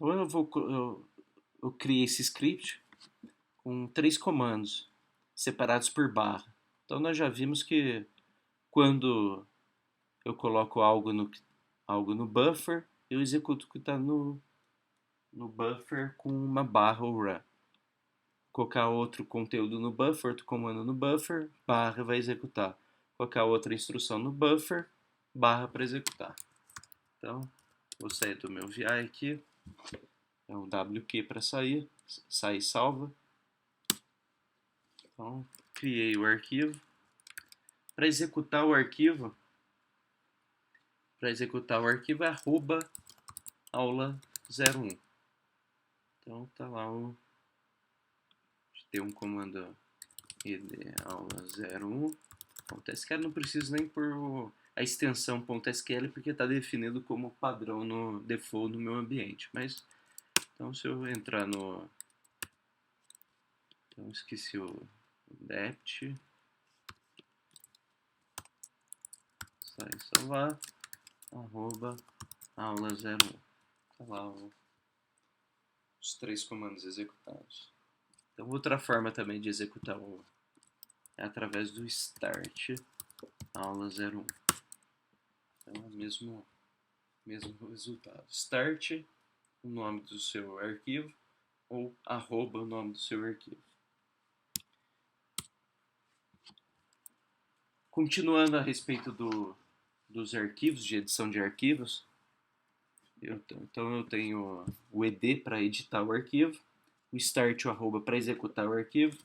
Então eu criei esse script com 3 comandos separados por barra. Então nós já vimos que quando eu coloco algo no buffer, eu executo o que está no buffer com uma barra ou run. Colocar outro conteúdo no buffer, outro comando no buffer, barra vai executar. Colocar outra instrução no buffer, barra para executar. Então, vou sair do meu VI aqui. É um WQ para sair. Sai e salva. Então, criei o arquivo. Para executar o arquivo, é @aula01. Então, tá lá tem um comando id aula01. .sql não preciso nem por a extensão .sql porque está definido como padrão no default no meu ambiente. Mas então se eu entrar no então esqueci o dept sai salvar @aula01. Tá lá os 3 comandos executados. Então outra forma também de executar é através do start aula01. Então é o mesmo resultado. Start o nome do seu arquivo ou @ o nome do seu arquivo. Continuando a respeito dos arquivos, de edição de arquivos, então eu tenho o ed para editar o arquivo, o start o @ para executar o arquivo,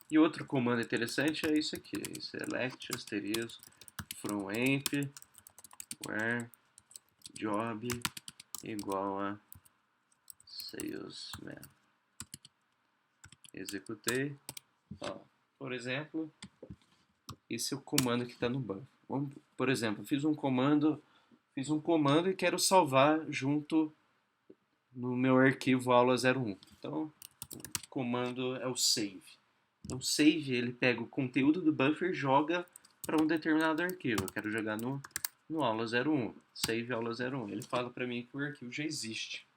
e outro comando interessante é isso aqui, select asterisk from amp where job igual a salesman. Executei. Ó, por exemplo, esse é o comando que está no buffer. Por exemplo, fiz um comando e quero salvar junto no meu arquivo aula01. Então, o comando é o save. Então, save, ele pega o conteúdo do buffer e joga para um determinado arquivo. Eu quero jogar no aula01. Save aula01. Ele fala para mim que o arquivo já existe.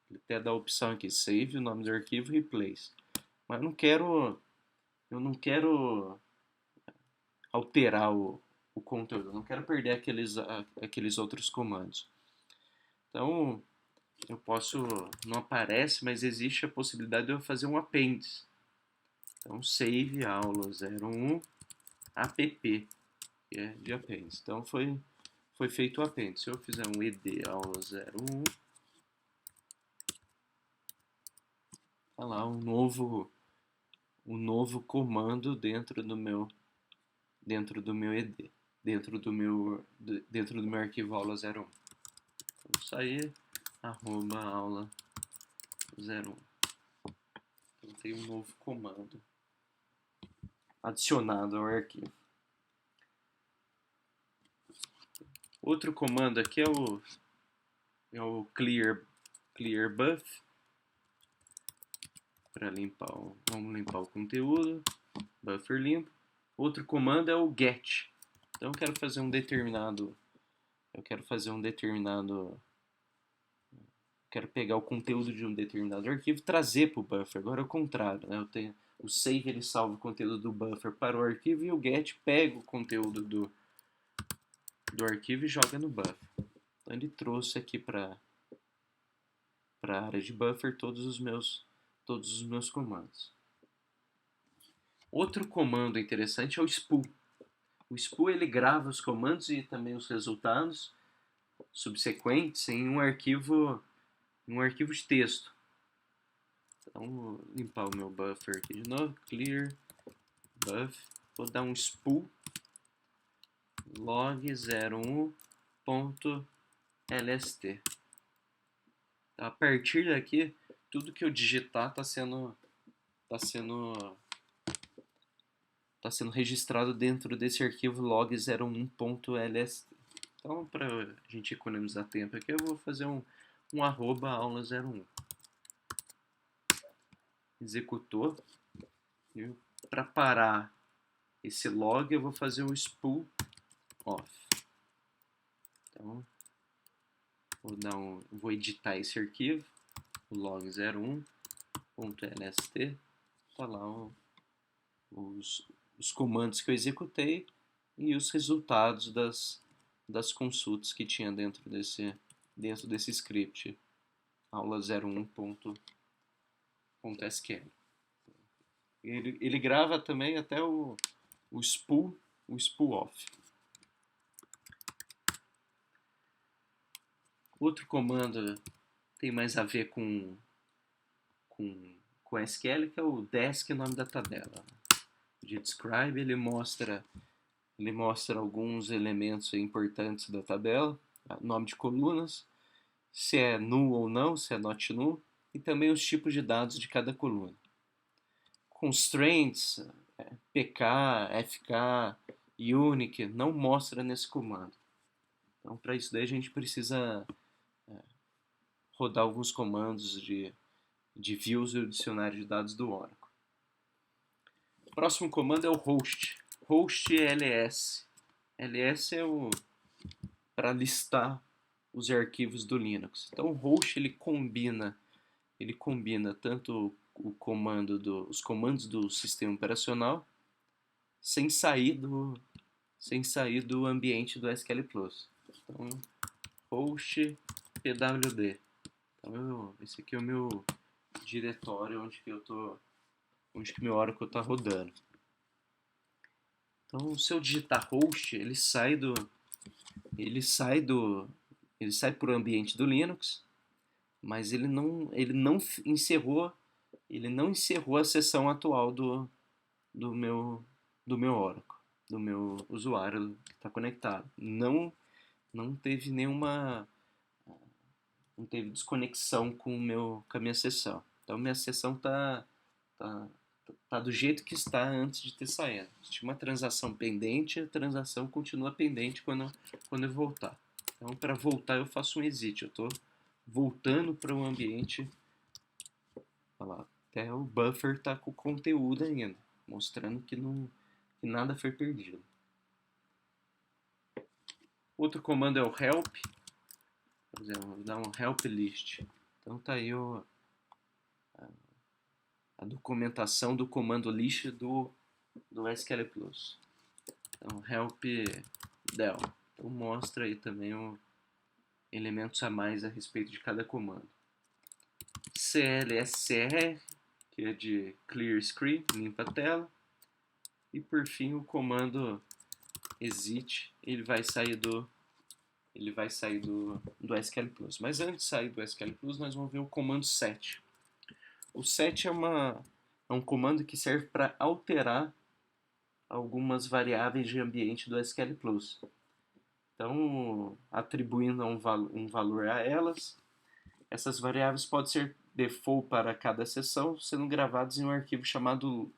Ele até dá a opção aqui, save, o nome do arquivo, replace. Mas eu não quero alterar o conteúdo, eu não quero perder aqueles outros comandos. Então, não aparece, mas existe a possibilidade de eu fazer um apêndice. Então, save aula01 app, que é de apêndice. Então, foi feito o apêndice. Se eu fizer um ed aula01, tá lá um novo comando dentro do meu ed, dentro do meu arquivo aula01. Então, sair @aula01. Então tem um novo comando adicionado ao arquivo. Outro comando aqui é o clear buff para vamos limpar o conteúdo, buffer limpo. Outro comando é o get. Então eu quero fazer um determinado quero pegar o conteúdo de um determinado arquivo e trazer para o buffer. Agora é o contrário, né? Eu tenho o save, ele salva o conteúdo do buffer para o arquivo, e o get pega o conteúdo do arquivo e joga no buffer. Então ele trouxe aqui para a área de buffer todos os meus comandos. Outro comando interessante é o spool. O spool, ele grava os comandos e também os resultados subsequentes em um arquivo de texto. Então, vou limpar o meu buffer aqui de novo, clear buff, vou dar um spool log01.lst. A partir daqui, tudo que eu digitar está sendo registrado dentro desse arquivo log01.lst. Então, para a gente economizar tempo aqui, eu vou fazer um @aula01. Executou. E para parar esse log, eu vou fazer o spool off. Então, vou editar esse arquivo. o log01.lst, tá lá os comandos que eu executei e os resultados das consultas que tinha dentro desse script aula01.sql. Ele grava também até o spool off. Outro comando tem mais a ver com SQL, que é o desc, nome da tabela. De describe, ele mostra alguns elementos importantes da tabela, nome de colunas, se é null ou não, se é not null, e também os tipos de dados de cada coluna. Constraints, pk, fk, unique, não mostra nesse comando. Então, para isso daí a gente precisa rodar alguns comandos de views do dicionário de dados do Oracle. O próximo comando é o host. Host ls. ls é para listar os arquivos do Linux. Então o host ele combina tanto os comandos do sistema operacional sem sair do ambiente do SQL Plus. Então host pwd. Então esse aqui é o meu diretório onde que meu Oracle está rodando. Então, se eu digitar host, ele sai para o ambiente do Linux, mas ele não encerrou a sessão atual do meu Oracle, do meu usuário que está conectado. Não teve não teve desconexão com a minha sessão. Então, minha sessão está do jeito que está antes de ter saído. Se tinha uma transação pendente, a transação continua pendente quando eu voltar. Então, para voltar, eu faço um exit. Eu estou voltando para o ambiente. Olha lá, até o buffer está com o conteúdo ainda, mostrando que nada foi perdido. Outro comando é o help. Por exemplo, vou dar um help list. Então, está aí a documentação do comando list do SQL Plus. Então, help del. Então, mostra aí também elementos a mais a respeito de cada comando. clscr, que é de clear screen, limpa a tela. E por fim o comando exit, ele vai sair do SQL Plus. Mas antes de sair do SQL Plus, nós vamos ver o comando set. O set é um comando que serve para alterar algumas variáveis de ambiente do SQL Plus. Então, atribuindo um valor a elas, essas variáveis podem ser default para cada sessão, sendo gravadas em um arquivo chamado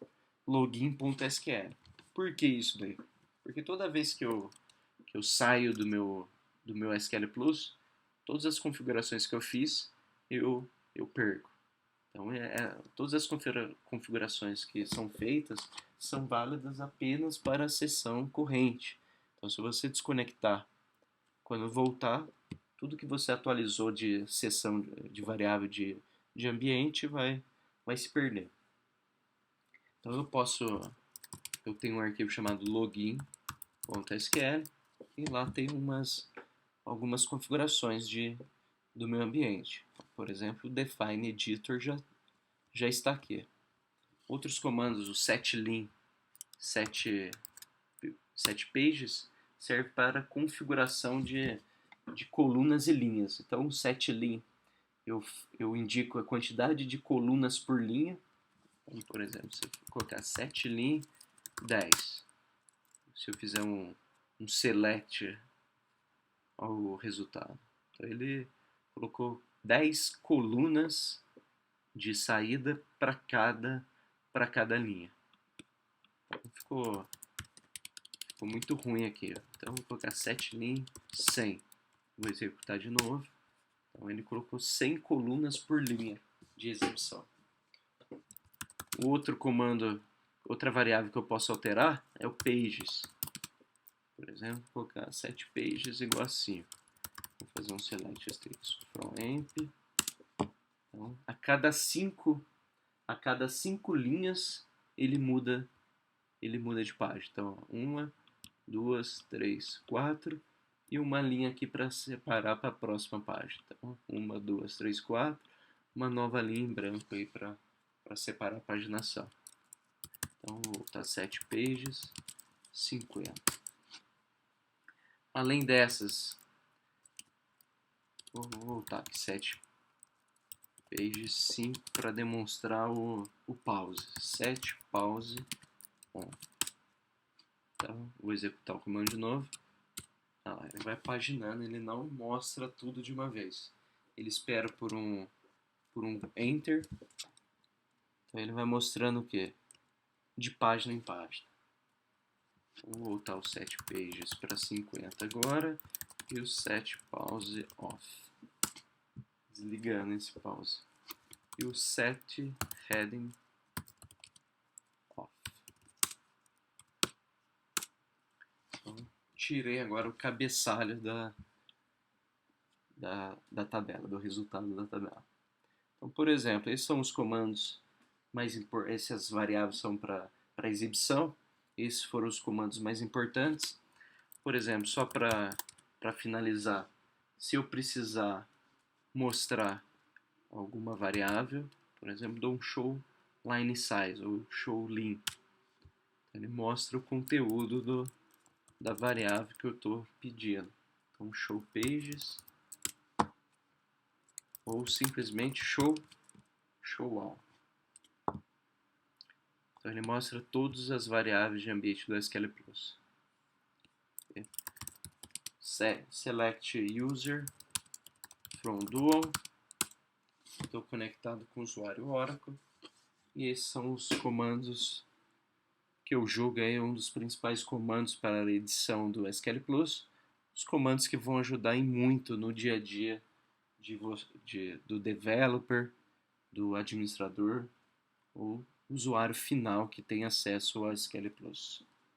login.sql. Por que isso daí? Porque toda vez que eu saio do meu SQL Plus, todas as configurações que eu fiz, eu perco. Então, todas as configurações que são feitas são válidas apenas para a sessão corrente. Então, se você desconectar, quando voltar, tudo que você atualizou de sessão de variável de ambiente vai se perder. Então, eu tenho um arquivo chamado login.sql e lá tem algumas configurações do meu ambiente. Por exemplo, o define editor já está aqui. Outros comandos, o setlin, set pages, serve para configuração de colunas e linhas. Então, o setlin, eu indico a quantidade de colunas por linha. Então, por exemplo, se eu colocar setlin 10, se eu fizer um select ao resultado. Então, ele colocou 10 colunas de saída para cada linha. Então, ficou muito ruim aqui. Então, vou colocar setlin 100. Vou executar de novo. Então, ele colocou 100 colunas por linha de exibição. O outro comando, outra variável que eu posso alterar é o pages. Por exemplo, vou colocar setPages igual a 5. Vou fazer um select from emp Então, a cada cinco linhas ele muda de página. Então, uma, duas, três, quatro e uma linha aqui para separar para a próxima página. Então, uma, duas, três, quatro, uma nova linha em branco aí para separar a paginação. Então, vou voltar 7 pages, 50. Além dessas, vou voltar aqui 7 pages 5 para demonstrar o pause. Set pause on. Então, vou executar o comando de novo. Ele vai paginando, ele não mostra tudo de uma vez. Ele espera por um Enter. Então ele vai mostrando o que? De página em página. Vou voltar o set pages para 50 agora. E o set pause off. Desligando esse pause. E o set heading off. Então, tirei agora o cabeçalho da tabela, do resultado da tabela. Então, por exemplo, esses são os comandos mais importantes, essas variáveis são para exibição, esses foram os comandos mais importantes. Por exemplo, só para finalizar, se eu precisar mostrar alguma variável, por exemplo, dou um show line size ou show lim. Ele mostra o conteúdo da variável que eu estou pedindo. Então, show pages ou simplesmente show all. Então ele mostra todas as variáveis de ambiente do SQL Plus. Select user from dual. Estou conectado com o usuário Oracle. E esses são os comandos que eu julgo aí um dos principais comandos para a edição do SQL Plus. Os comandos que vão ajudar em muito no dia a dia do developer, do administrador ou usuário final que tem acesso ao SQL Plus.